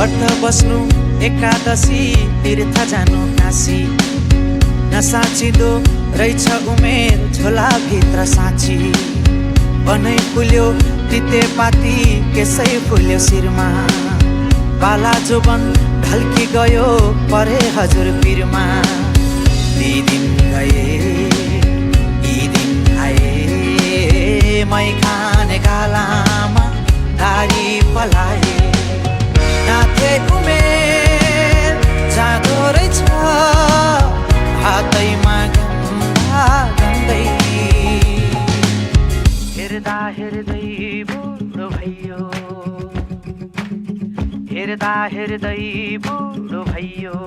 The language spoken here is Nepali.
व्रत बस्नु एकादशी तीर्थ जानु काशी नसाचिँदो रहेछ उमेर झोलाभित्र साँची बनै फुल्यो तितेपाती केसै फुल्यो शिरमा बाला जोबन ढल्की गयो परे हजुर पिरमा ती दिन गए यी दिन आए मै खाने गालामा दारी पलाए नाथे उमेर जाँदो रहेछ हातैमा गन्दा गन्दै हेर्दा हेर्दै बुढो भयो हेर्दा हेर्दै बुढो भयो